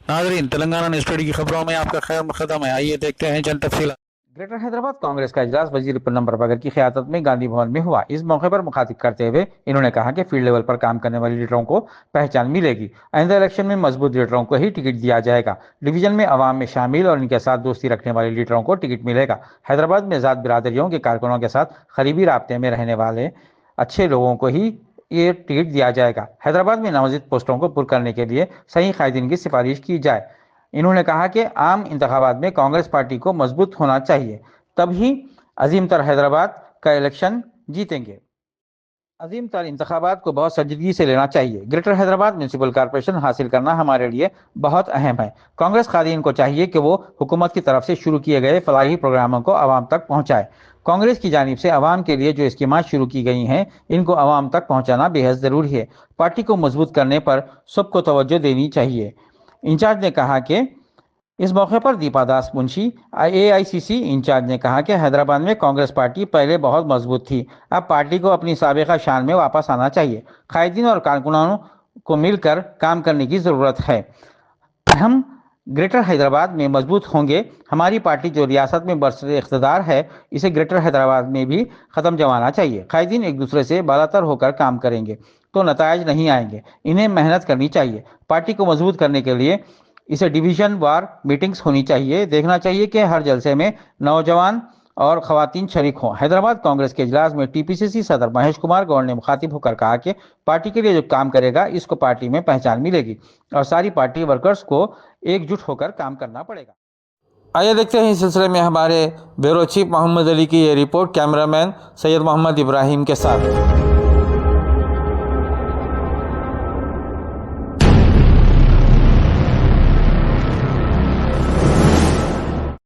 नाजरीन, Telangana news today की खबरों में आपका खैर मकदम है। आइए देखते हैं चंद तफसीलात। ग्रेटर हैदराबाद कांग्रेस का इजलास वजीर पूनम प्रभाकर की क़यादत में गांधी भवन में हुआ। इस मौके पर मुखातिब करते हुए इन्होंने कहा कि फील्ड लेवल पर काम करने वाले लीडरों को पहचान मिलेगी। आइंदा इलेक्शन में मजबूत लीडरों को ही टिकट दिया जाएगा। डिवीजन में अवाम में शामिल और इनके साथ दोस्ती रखने वाले लीडरों को टिकट मिलेगा। हैदराबाद में ज़ात बिरादरियों के कारकुनों के साथ करीबी राब्ते में रहने वाले अच्छे लोगों को ही ये टिकट दिया जाएगा। हैदराबाद में नामजद पोस्टों को पुर करने के लिए सही कायदीन की सिफारिश की जाए। इन्होंने कहा कि आम इंतखाबात में कांग्रेस पार्टी को मजबूत होना चाहिए, तभी अजीम तर हैदराबाद का इलेक्शन जीतेंगे। अजीम तर इंतखाबात को बहुत संजीदगी से लेना चाहिए। ग्रेटर हैदराबाद म्यूनसिपल कॉर्पोरेशन हासिल करना हमारे लिए बहुत अहम है। कांग्रेस कायदीन को चाहिए कि वो हुकूमत की तरफ से शुरू किए गए फलाही प्रोग्रामों को आवाम तक पहुंचाए। कांग्रेस की जानिब से आवाम के लिए जो स्कीमात शुरू की गई हैं, इनको आवाम तक पहुंचाना बेहद ज़रूरी है। पार्टी को मजबूत करने पर सबको तवज्जो देनी चाहिए। इंचार्ज ने कहा कि इस मौके पर दीपा दास मुंशी AICC इंचार्ज ने कहा कि हैदराबाद में कांग्रेस पार्टी पहले बहुत मजबूत थी, अब पार्टी को अपनी साबिका शान में वापस आना चाहिए। कायदीन और कारकुनानों को मिलकर काम करने की ज़रूरत है। हम ग्रेटर हैदराबाद में मजबूत होंगे। हमारी पार्टी जो रियासत में बरसरे इख्तदार है, इसे ग्रेटर हैदराबाद में भी ख़त्म जमाना चाहिए। कायदीन एक दूसरे से बालातर होकर काम करेंगे तो नतायज नहीं आएंगे। इन्हें मेहनत करनी चाहिए। पार्टी को मजबूत करने के लिए इसे डिवीजन वार मीटिंग्स होनी चाहिए। देखना चाहिए कि हर जलसे में नौजवान और ख़वातीन शरीक हों। हैदराबाद कांग्रेस के इजलास में TPCC सदर महेश कुमार गौड़ ने मुखातिब होकर कहा कि पार्टी के लिए जो काम करेगा, इसको पार्टी में पहचान मिलेगी और सारी पार्टी वर्कर्स को एकजुट होकर काम करना पड़ेगा। आइए देखते हैं इस सिलसिले में हमारे ब्यूरो चीफ मोहम्मद अली की ये रिपोर्ट कैमरामैन सैयद मोहम्मद इब्राहिम के साथ।